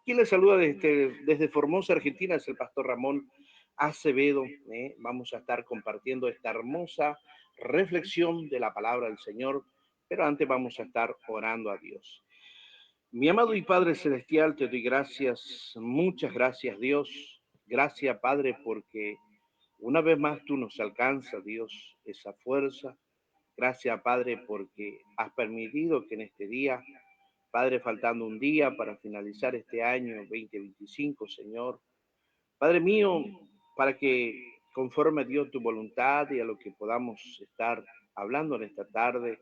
Quien les saluda desde Formosa, Argentina, es el pastor Ramón Acevedo. Vamos a estar compartiendo esta hermosa reflexión de la palabra del Señor, pero antes vamos a estar orando a Dios. Mi amado y Padre Celestial, te doy gracias, muchas gracias, Dios. Gracias, Padre, porque una vez más tú nos alcanzas, Dios, esa fuerza. Gracias, Padre, porque has permitido que en este día, Padre, faltando un día para finalizar este año 2025, Señor, Padre mío, para que conforme a Dios tu voluntad y a lo que podamos estar hablando en esta tarde,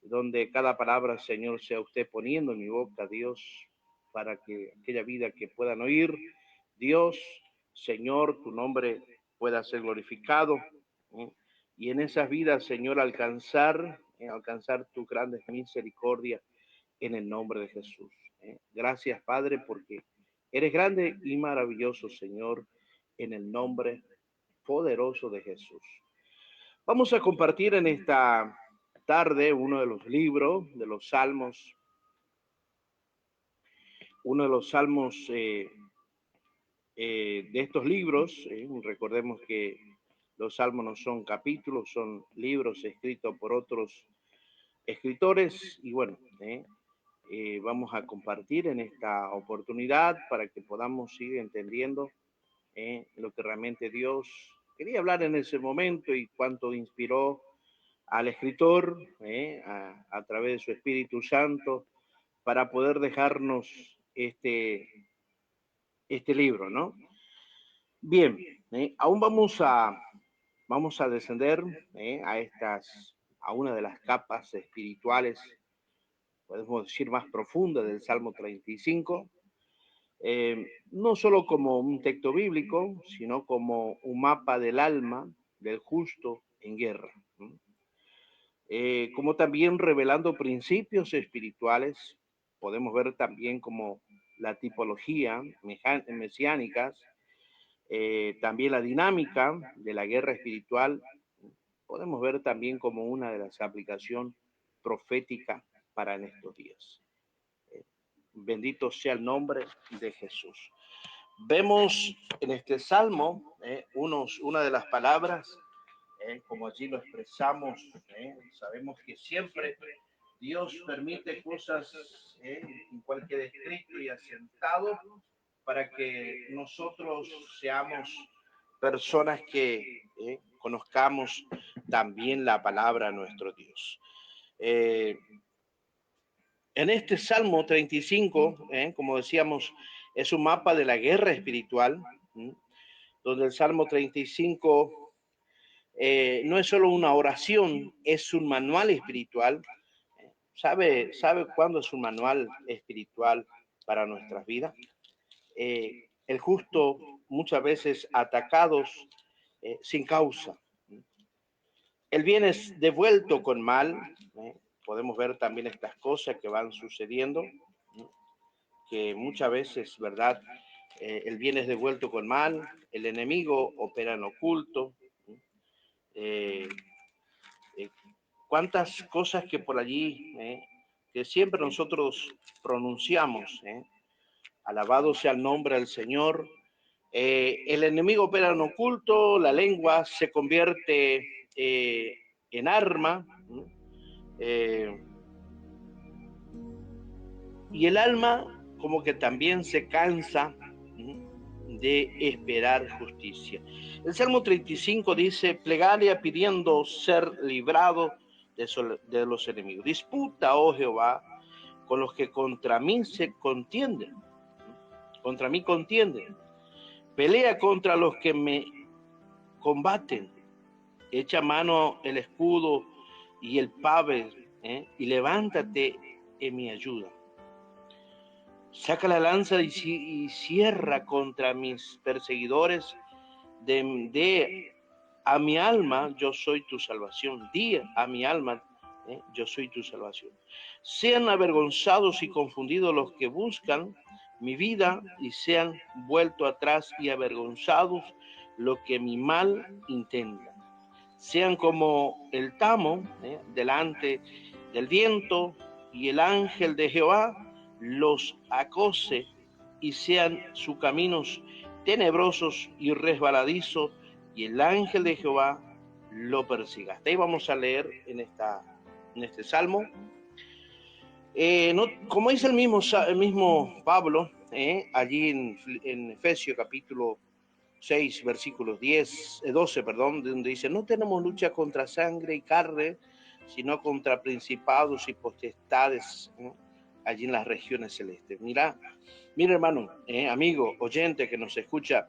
donde cada palabra, Señor, sea usted poniendo en mi boca, Dios, para que aquella vida que puedan oír, Dios, Señor, tu nombre pueda ser glorificado, ¿eh? Y en esas vidas, Señor, alcanzar tu grande misericordia en el nombre de Jesús. Gracias, Padre, porque eres grande y maravilloso, Señor, en el nombre poderoso de Jesús. Vamos a compartir en esta tarde uno de los libros de los Salmos, uno de los Salmos de estos libros. Recordemos que los Salmos no son capítulos, son libros escritos por otros escritores y bueno, vamos a compartir en esta oportunidad para que podamos ir entendiendo lo que realmente Dios quería hablar en ese momento y cuánto inspiró al escritor a través de su Espíritu Santo para poder dejarnos este libro, ¿no? Bien, aún vamos a descender a una de las capas espirituales, podemos decir más profunda del Salmo 35, no solo como un texto bíblico, sino como un mapa del alma del justo en guerra, ¿no? Como también revelando principios espirituales, podemos ver también como la tipología mesiánicas, también la dinámica de la guerra espiritual, podemos ver también como una de las aplicaciones proféticas para en estos días. Bendito sea el nombre de Jesús. Vemos en este salmo una de las palabras, como allí lo expresamos, sabemos que siempre Dios permite cosas en cualquier escrito y asentado para que nosotros seamos personas que conozcamos también la palabra de nuestro Dios. En este Salmo 35, como decíamos, es un mapa de la guerra espiritual, donde el Salmo 35 no es solo una oración, es un manual espiritual. ¿Sabe cuándo es un manual espiritual para nuestras vidas? El justo muchas veces atacados sin causa. El bien es devuelto con mal. Podemos ver también estas cosas que van sucediendo, que muchas veces, ¿verdad? El bien es devuelto con mal, el enemigo opera en oculto. Eh, eh, Cuántas cosas que por allí, que siempre nosotros pronunciamos, alabado sea el nombre del Señor. El enemigo opera en oculto, la lengua se convierte en arma, y el alma como que también se cansa de esperar justicia. El Salmo 35 dice, plegaria pidiendo ser librado de los enemigos. Disputa, oh Jehová, con los que contra mí se contienden. Contra mí contienden. Pelea contra los que me combaten. Echa mano el escudo y el pave, y levántate en mi ayuda. Saca la lanza y cierra contra mis perseguidores. De a mi alma, yo soy tu salvación. Di a mi alma, yo soy tu salvación. Sean avergonzados y confundidos los que buscan mi vida y sean vueltos atrás y avergonzados los que mi mal intentan. Sean como el tamo delante del viento y el ángel de Jehová los acose y sean sus caminos tenebrosos y resbaladizos, y el ángel de Jehová lo persiga. Hasta ahí vamos a leer en este salmo. No, como dice el mismo Pablo, allí en Efesios capítulo 6, versículos 12, donde dice, no tenemos lucha contra sangre y carne, sino contra principados y potestades, allí en las regiones celestes. Mira hermano, amigo, oyente que nos escucha,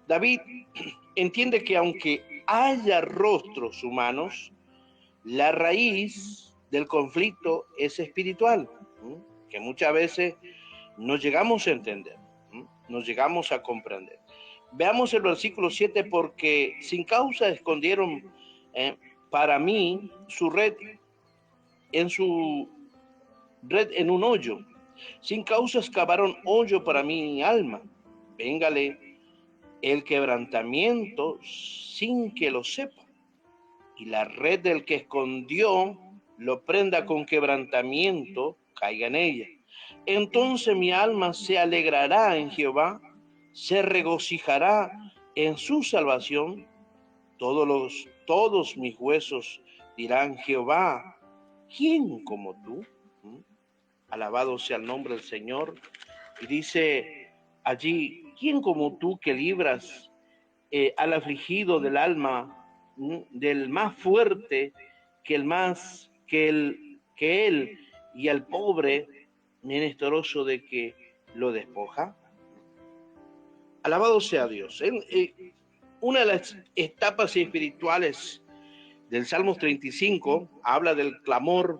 David entiende que aunque haya rostros humanos, la raíz del conflicto es espiritual, que muchas veces no llegamos a entender, no llegamos a comprender. Veamos el versículo 7, porque sin causa escondieron para mí su red en un hoyo. Sin causa excavaron hoyo para mi alma. Véngale el quebrantamiento sin que lo sepa. Y la red del que escondió lo prenda con quebrantamiento, caiga en ella. Entonces mi alma se alegrará en Jehová, se regocijará en su salvación. Todos mis huesos dirán, Jehová, ¿quién como tú? Alabado sea el nombre del Señor. Y dice allí, ¿quién como tú que libras al afligido del alma, del más fuerte que él, y al pobre menesteroso de que lo despoja? Alabado sea Dios. Una de las etapas espirituales del Salmos 35 habla del clamor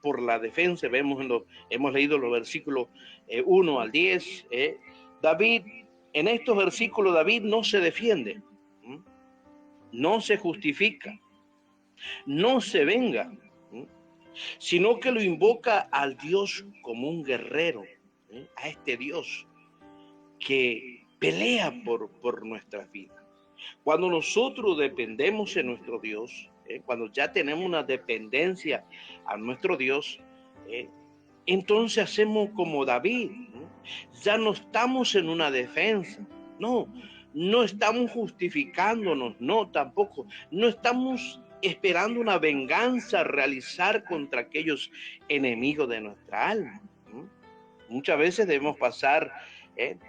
por la defensa. Hemos leído los versículos 1 al 10. David, en estos versículos, David no se defiende, no se justifica, no se venga, sino que lo invoca al Dios como un guerrero, a este Dios que pelea por nuestras vidas. Cuando nosotros dependemos en nuestro Dios, cuando ya tenemos una dependencia a nuestro Dios, entonces hacemos como David, ya no estamos en una defensa, no estamos justificándonos, tampoco, no estamos esperando una venganza a realizar contra aquellos enemigos de nuestra alma. Muchas veces debemos pasar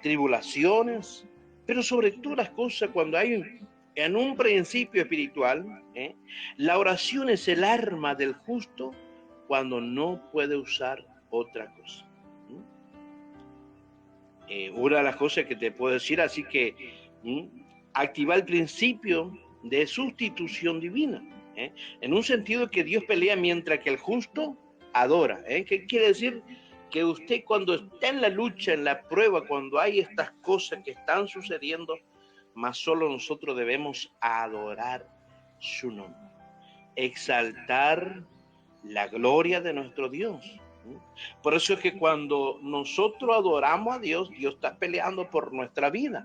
tribulaciones, pero sobre todas las cosas, cuando hay en un principio espiritual, la oración es el arma del justo cuando no puede usar otra cosa. Una de las cosas que te puedo decir, así que activa el principio de sustitución divina, en un sentido que Dios pelea mientras que el justo adora. ¿Qué quiere decir? Que usted, cuando está en la lucha, en la prueba, cuando hay estas cosas que están sucediendo, más solo nosotros debemos adorar su nombre, exaltar la gloria de nuestro Dios. Por eso es que cuando nosotros adoramos a Dios, Dios está peleando por nuestra vida.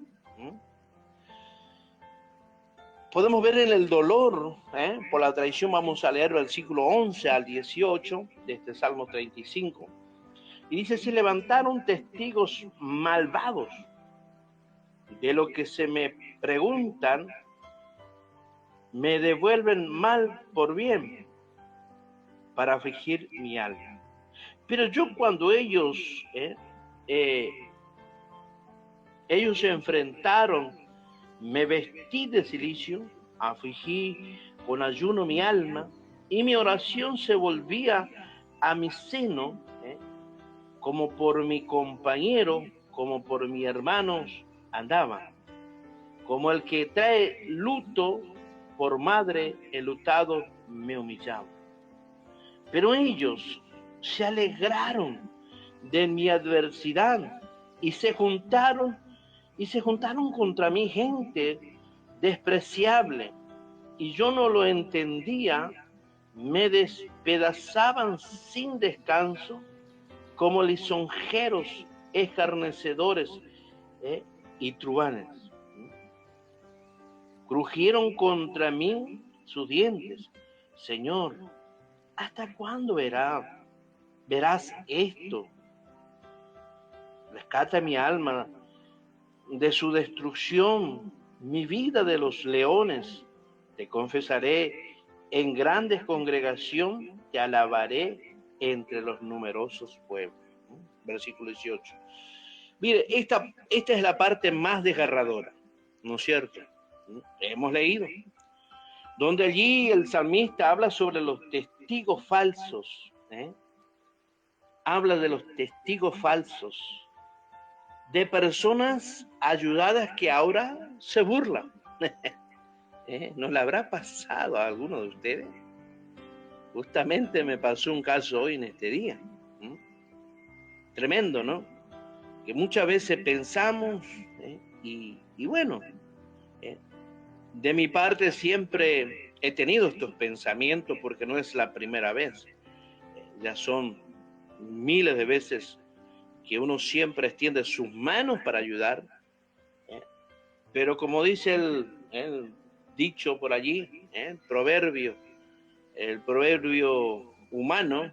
Podemos ver en el dolor, por la traición. Vamos a leer versículo 11 al 18 de este Salmo 35. Y dice, se levantaron testigos malvados de lo que se me preguntan, me devuelven mal por bien para afligir mi alma. Pero yo, cuando ellos se enfrentaron, me vestí de cilicio, afligí con ayuno mi alma, y mi oración se volvía a mi seno, como por mi compañero, como por mi hermano andaba, como el que trae luto por madre enlutado me humillaba. Pero ellos se alegraron de mi adversidad y se juntaron contra mí gente despreciable, y yo no lo entendía. Me despedazaban sin descanso como lisonjeros escarnecedores y truhanes. Crujieron contra mí sus dientes. Señor, ¿hasta cuándo verás esto? Rescata mi alma de su destrucción, mi vida de los leones. Te confesaré en grandes congregación, te alabaré entre los numerosos pueblos. Versículo 18. Mire, esta es la parte más desgarradora, ¿no es cierto? Hemos leído, donde allí el salmista habla sobre los testigos falsos, habla de los testigos falsos, de personas ayudadas que ahora se burlan. ¿No le habrá pasado a alguno de ustedes? Justamente me pasó un caso hoy en este día. Tremendo, ¿no? Que muchas veces pensamos, y bueno, de mi parte siempre he tenido estos pensamientos porque no es la primera vez. Ya son miles de veces que uno siempre extiende sus manos para ayudar. Pero como dice el dicho por allí, el proverbio humano,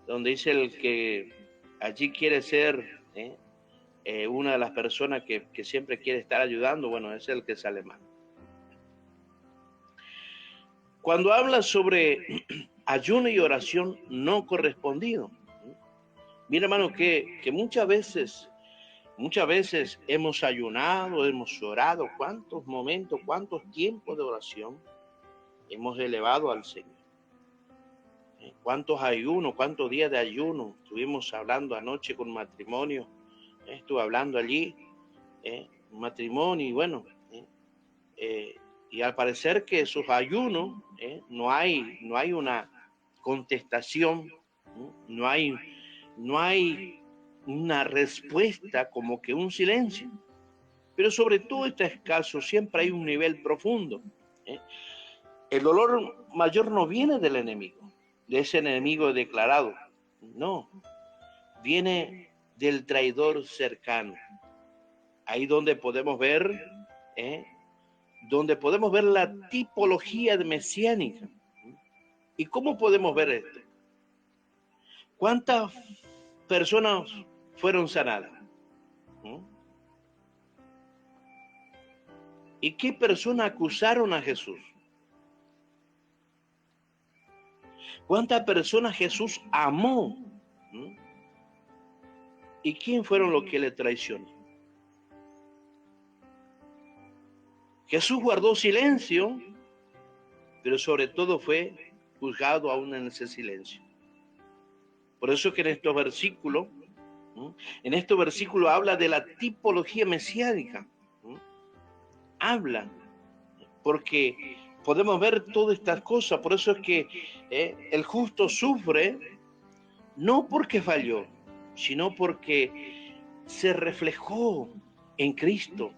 donde dice el que allí quiere ser una de las personas que siempre quiere estar ayudando, bueno, es el que sale mal. Cuando habla sobre ayuno y oración no correspondido, mira, hermano, que muchas veces hemos ayunado, hemos orado, cuántos momentos, cuántos tiempos de oración hemos elevado al Señor. Cuántos ayunos, cuántos días de ayuno. Estuvimos hablando anoche con matrimonio, estuve hablando allí, matrimonio, y bueno, y al parecer que esos ayunos, no hay una contestación, no hay una respuesta, como que un silencio. Pero sobre todo estos casos siempre hay un nivel profundo. El dolor mayor no viene del enemigo, de ese enemigo declarado, no, viene del traidor cercano. Ahí donde podemos ver, la tipología mesiánica. ¿Y cómo podemos ver esto? ¿Cuántas personas fueron sanadas? ¿Y qué personas acusaron a Jesús? ¿Cuántas personas Jesús amó? ¿Y quién fueron los que le traicionaron? Jesús guardó silencio, pero sobre todo fue juzgado aún en ese silencio. Por eso que en estos versículos habla de la tipología mesiánica. Habla, porque podemos ver todas estas cosas. Por eso es que el justo sufre, no porque falló, sino porque se reflejó en Cristo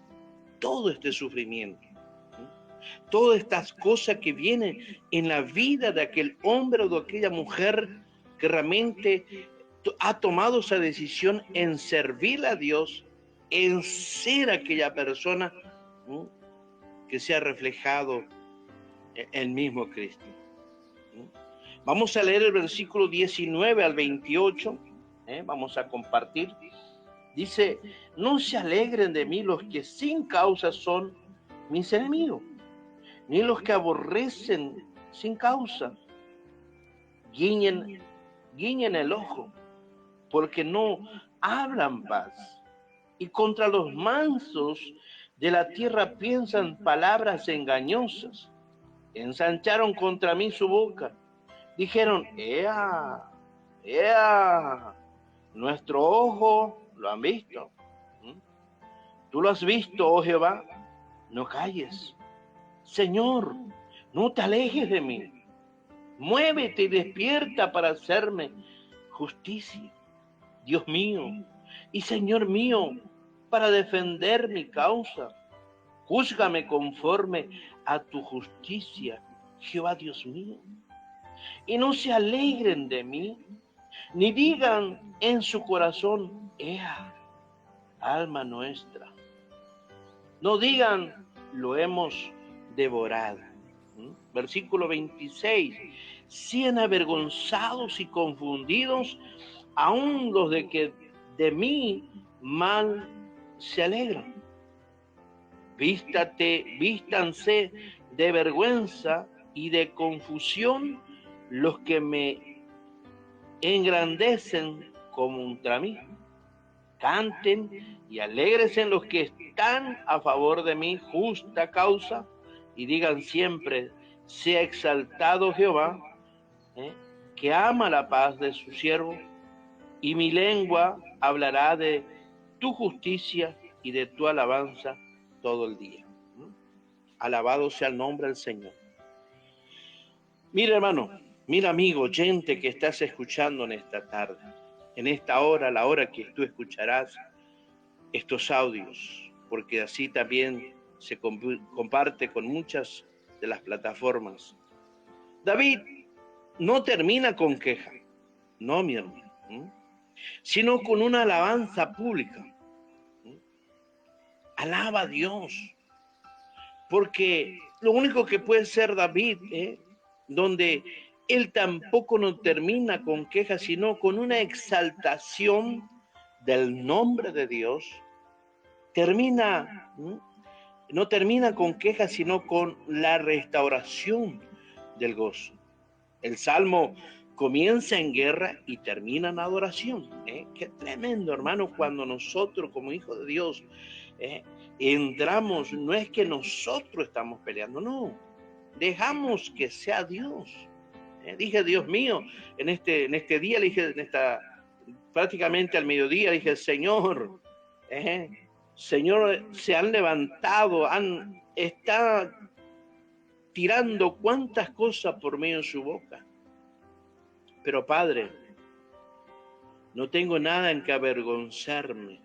todo este sufrimiento. Todas estas cosas que vienen en la vida de aquel hombre o de aquella mujer que realmente ha tomado esa decisión en servir a Dios, en ser aquella persona que se ha reflejado el mismo Cristo. Vamos a leer el versículo 19 al 28, vamos a compartir. Dice: no se alegren de mí los que sin causa son mis enemigos, ni los que aborrecen sin causa. Guiñen el ojo, porque no hablan paz. Y contra los mansos de la tierra piensan palabras engañosas. Ensancharon contra mí su boca. Dijeron: ¡ea! ¡ea! Nuestro ojo lo han visto. Tú lo has visto, oh Jehová. No calles. Señor, no te alejes de mí. Muévete y despierta para hacerme justicia. Dios mío y Señor mío, para defender mi causa. Júzgame conforme a tu justicia, Jehová Dios mío. Y no se alegren de mí, ni digan en su corazón: ¡ea, alma nuestra! No digan: lo hemos devorado. Versículo 26. Sean avergonzados y confundidos aún los de que de mí mal se alegran. Vístanse de vergüenza y de confusión los que me engrandecen contra mí. Canten y alégresen los que están a favor de mi justa causa, y digan siempre: sea exaltado Jehová, que ama la paz de su siervo, y mi lengua hablará de tu justicia y de tu alabanza todo el día. Alabado sea el nombre del Señor. Mira, hermano, mira, amigo, oyente que estás escuchando en esta tarde, en esta hora, la hora que tú escucharás estos audios, porque así también se comparte con muchas de las plataformas. David no termina con queja, no, mi hermano, sino con una alabanza pública. Alaba a Dios, porque lo único que puede ser David, donde él tampoco no termina con queja, sino con una exaltación del nombre de Dios, no termina con queja, sino con la restauración del gozo. El Salmo comienza en guerra y termina en adoración. Qué tremendo, hermano, cuando nosotros como hijos de Dios entramos, no es que nosotros estamos peleando, no, dejamos que sea Dios. Dije, Dios mío, en este día, le dije, prácticamente al mediodía, dije, Señor, se han levantado, está tirando cuantas cosas por medio de su boca. Pero Padre, no tengo nada en que avergonzarme,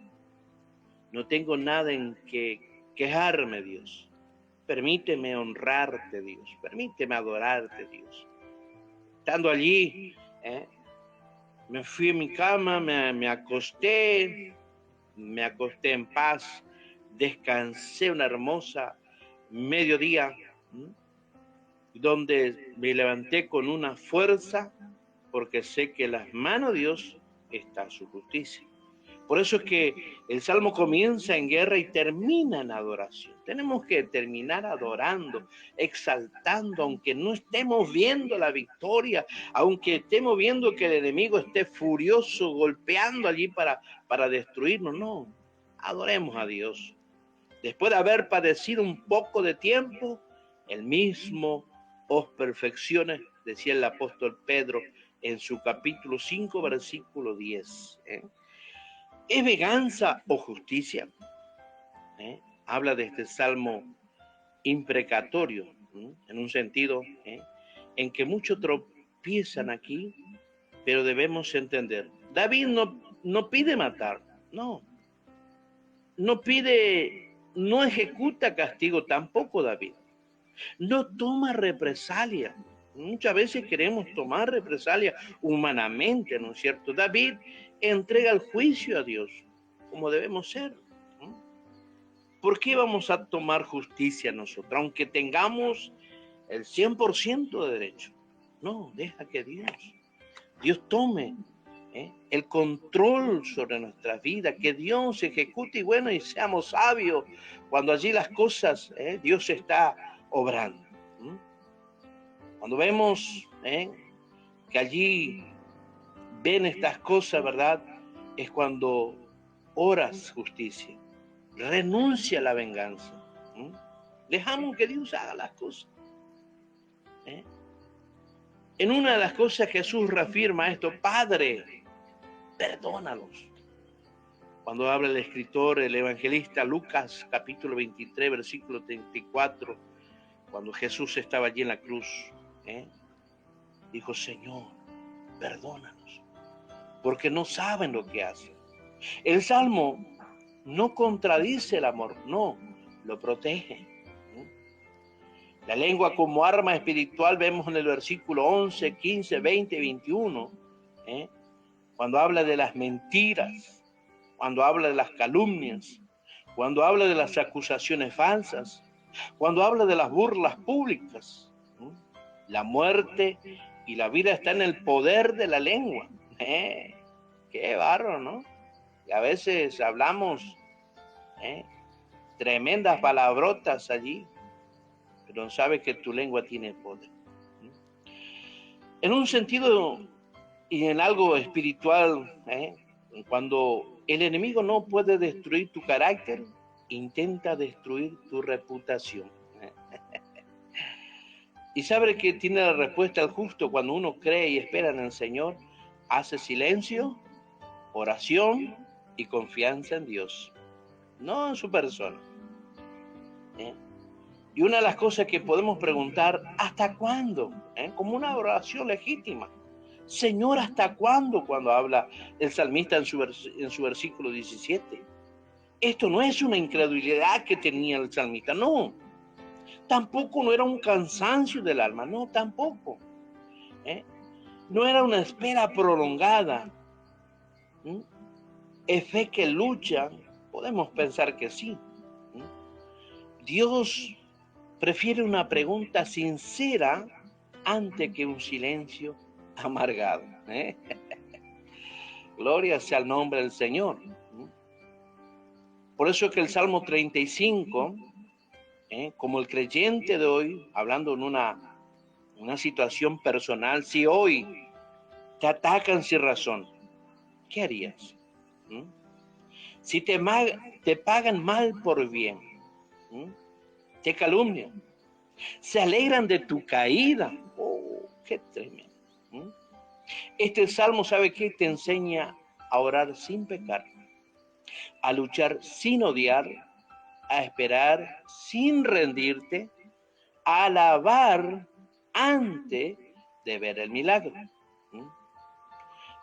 no tengo nada en que quejarme, Dios. Permíteme honrarte, Dios, permíteme adorarte, Dios. Estando allí, me fui a mi cama, me acosté en paz, descansé una hermosa mediodía, donde me levanté con una fuerza, porque sé que en las manos de Dios está su justicia. Por eso es que el Salmo comienza en guerra y termina en adoración. Tenemos que terminar adorando, exaltando, aunque no estemos viendo la victoria, aunque estemos viendo que el enemigo esté furioso, golpeando allí para destruirnos. No, adoremos a Dios. Después de haber padecido un poco de tiempo, el mismo os perfeccione, decía el apóstol Pedro en su capítulo 5, versículo 10. ¿Es venganza o justicia? Habla de este salmo imprecatorio, en un sentido en que muchos tropiezan aquí, pero debemos entender. David no pide matar, no ejecuta castigo tampoco David. No toma represalia. Muchas veces queremos tomar represalia humanamente, ¿no es cierto? David entrega el juicio a Dios, como debemos ser. ¿Por qué vamos a tomar justicia nosotros, aunque tengamos el 100% de derecho? No, deja que Dios tome el control sobre nuestras vidas, que Dios ejecute y seamos sabios cuando allí las cosas, Dios está obrando. Cuando vemos que allí ven estas cosas, ¿verdad? Es cuando oras justicia, renuncia a la venganza. Dejamos que Dios haga las cosas. En una de las cosas Jesús reafirma esto: Padre, perdónalos. Cuando habla el escritor, el evangelista Lucas, capítulo 23, versículo 34, cuando Jesús estaba allí en la cruz, dijo: Señor, perdónanos, porque no saben lo que hacen. El Salmo no contradice el amor, no, lo protege. La lengua como arma espiritual vemos en el versículo 11, 15, 20 y 21, cuando habla de las mentiras, cuando habla de las calumnias, cuando habla de las acusaciones falsas, cuando habla de las burlas públicas. La muerte y la vida está en el poder de la lengua. Qué bárbaro, ¿no? Y a veces hablamos tremendas palabrotas allí, pero no sabes que tu lengua tiene poder. En un sentido y en algo espiritual, cuando el enemigo no puede destruir tu carácter, intenta destruir tu reputación. Y sabe que tiene la respuesta al justo cuando uno cree y espera en el Señor, hace silencio, oración y confianza en Dios, no en su persona. Y una de las cosas que podemos preguntar, ¿hasta cuándo? Como una oración legítima. Señor, ¿hasta cuándo? Cuando habla el salmista en su versículo 17. Esto no es una incredulidad que tenía el salmista, no. Tampoco no era un cansancio del alma, no, tampoco. No era una espera prolongada. ¿Es fe que lucha? Podemos pensar que sí. Dios prefiere una pregunta sincera antes que un silencio amargado. Gloria sea el nombre del Señor. Por eso es que el Salmo 35, como el creyente de hoy, hablando en una situación personal, si hoy te atacan sin razón, ¿qué harías? Si te pagan mal por bien, te calumnian, se alegran de tu caída. Oh, qué tremendo. Este salmo, ¿sabe qué? Te enseña a orar sin pecar, a luchar sin odiar, a esperar sin rendirte, a alabar antes de ver el milagro.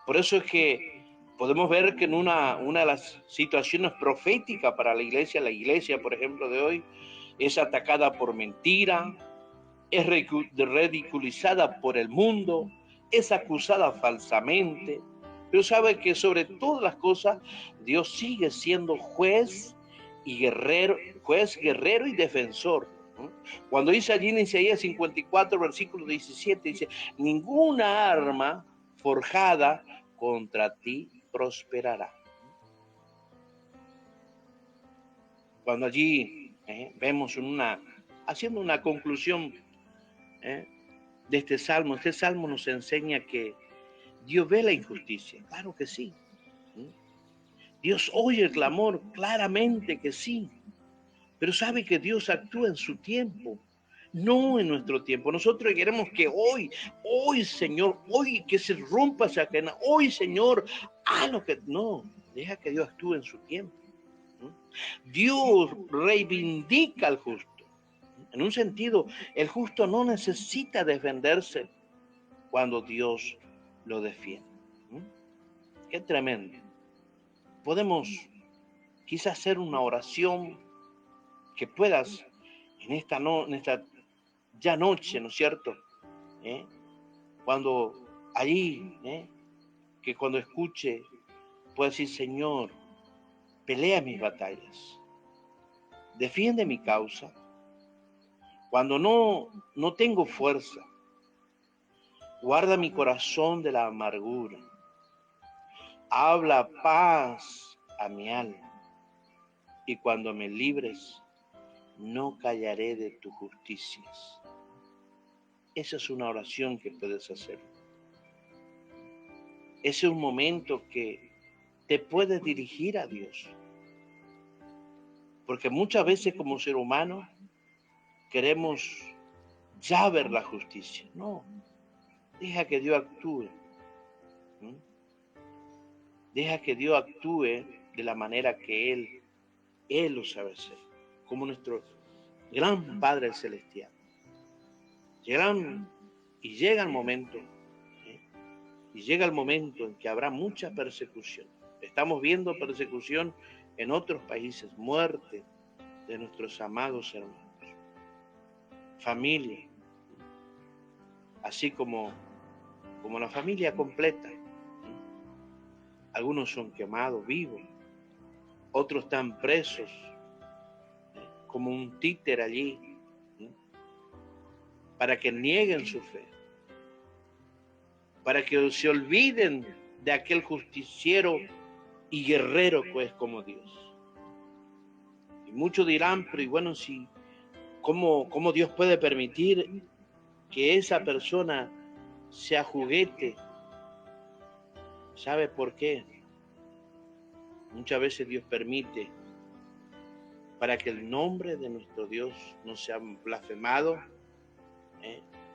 Por eso es que podemos ver que en una de las situaciones proféticas para la iglesia, por ejemplo, de hoy, es atacada por mentira, es ridiculizada por el mundo, es acusada falsamente, pero sabe que sobre todas las cosas Dios sigue siendo juez y guerrero, y defensor. Cuando dice allí en Isaías 54, versículo 17, dice, ninguna arma forjada contra ti prosperará. Cuando allí vemos haciendo una conclusión de este salmo nos enseña que Dios ve la injusticia, claro que sí. Dios oye el clamor, claramente que sí. Pero sabe que Dios actúa en su tiempo, no en nuestro tiempo. Nosotros queremos que hoy Señor, hoy que se rompa esa cadena, hoy Señor, lo que... No, deja que Dios actúe en su tiempo. Dios reivindica al justo. En un sentido, el justo no necesita defenderse cuando Dios lo defiende. Qué tremendo. Podemos quizás hacer una oración que puedas en esta ya noche, ¿no es cierto? Cuando allí, que cuando escuche, pueda decir, Señor, pelea mis batallas, defiende mi causa. Cuando no tengo fuerza, guarda mi corazón de la amargura. Habla paz a mi alma. Y cuando me libres, no callaré de tus justicias. Esa es una oración que puedes hacer. Ese es un momento que te puedes dirigir a Dios. Porque muchas veces como ser humano queremos ya ver la justicia. No, deja que Dios actúe. Deja que Dios actúe de la manera que Él lo sabe hacer. Como nuestro gran Padre Celestial. Y llega el momento en que habrá mucha persecución. Estamos viendo persecución en otros países, muerte de nuestros amados hermanos, familia, así como la familia completa. Algunos son quemados vivos, otros están presos, como un títere allí, para que nieguen su fe, para que se olviden de aquel justiciero y guerrero pues como Dios. Y muchos dirán, pero y bueno, si, ¿cómo Dios puede permitir que esa persona sea juguete? ¿Sabe por qué? Muchas veces Dios permite para que el nombre de nuestro Dios no sea blasfemado,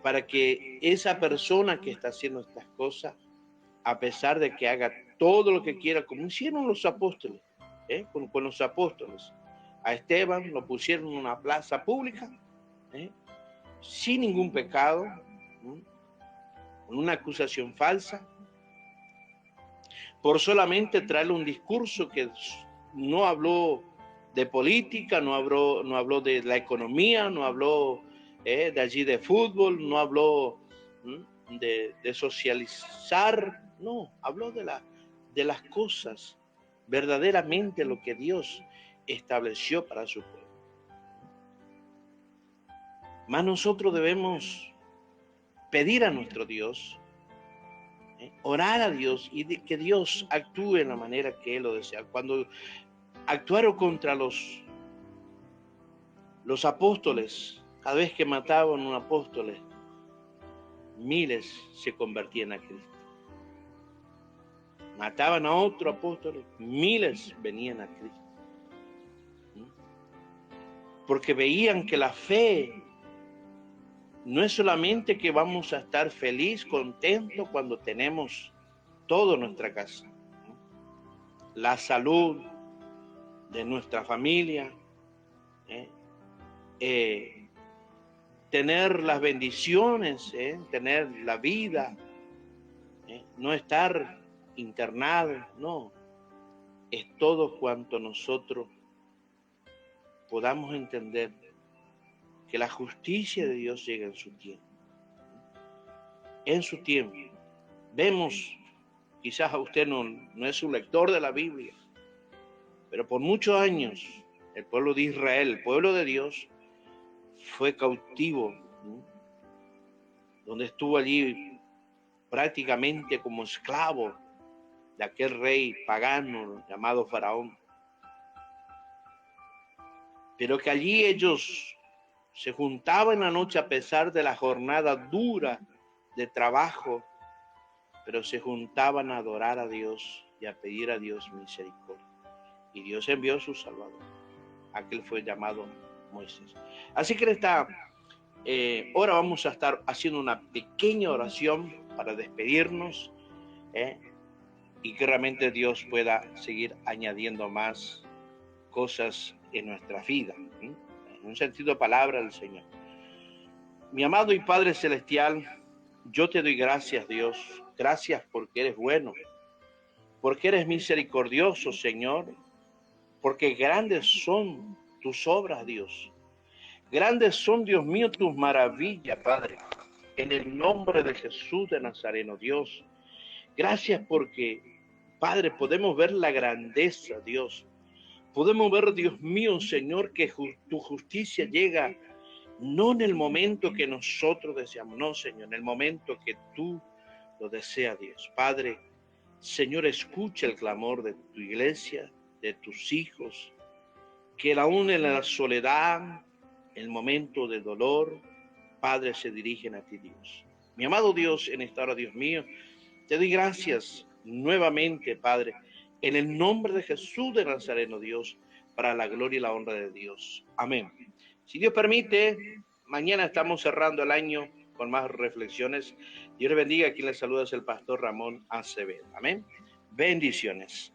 para que esa persona que está haciendo estas cosas, a pesar de que haga todo lo que quiera, como hicieron los apóstoles, con los apóstoles, a Esteban lo pusieron en una plaza pública, sin ningún pecado, con una acusación falsa, por solamente traerle un discurso que no habló de política, no habló de la economía, no habló de allí de fútbol, no habló de socializar, no, habló de las cosas, verdaderamente lo que Dios estableció para su pueblo. Más nosotros debemos pedir a nuestro Dios, orar a Dios y que Dios actúe en la manera que Él lo desea. Cuando actuaron contra los apóstoles, cada vez que mataban a un apóstol, miles se convertían a Cristo. Mataban a otro apóstol, miles venían a Cristo. Porque veían que la fe no es solamente que vamos a estar feliz, contentos cuando tenemos todo en nuestra casa. La salud de nuestra familia, tener las bendiciones, tener la vida, no estar internado, no. Es todo cuanto nosotros podamos entender que la justicia de Dios llega en su tiempo. En su tiempo. Vemos, quizás a usted no es un lector de la Biblia, pero por muchos años el pueblo de Israel, el pueblo de Dios, fue cautivo, donde estuvo allí prácticamente como esclavo de aquel rey pagano llamado Faraón. Pero que allí ellos se juntaban en la noche a pesar de la jornada dura de trabajo, pero se juntaban a adorar a Dios y a pedir a Dios misericordia. Y Dios envió a su Salvador, aquel fue llamado Moisés. Así que en esta hora vamos a estar haciendo una pequeña oración para despedirnos, y que realmente Dios pueda seguir añadiendo más cosas en nuestra vida, en un sentido de palabra del Señor. Mi amado y Padre Celestial, yo te doy gracias, Dios, gracias porque eres bueno, porque eres misericordioso, Señor, porque grandes son tus obras, Dios. Grandes son, Dios mío, tus maravillas, Padre. En el nombre de Jesús de Nazareno, Dios. Gracias porque, Padre, podemos ver la grandeza, Dios. Podemos ver, Dios mío, Señor, que tu justicia llega no en el momento que nosotros deseamos, no, Señor, en el momento que tú lo deseas, Dios. Padre, Señor, escucha el clamor de tu iglesia, de tus hijos, que aún en la soledad, el momento de dolor, Padre, se dirigen a ti, Dios. Mi amado Dios, en esta hora, Dios mío, te doy gracias nuevamente, Padre, en el nombre de Jesús de Nazareno, Dios, para la gloria y la honra de Dios. Amén. Si Dios permite, mañana estamos cerrando el año con más reflexiones. Dios le bendiga. Quien les saluda es el pastor Ramón Acevedo. Amén. Bendiciones.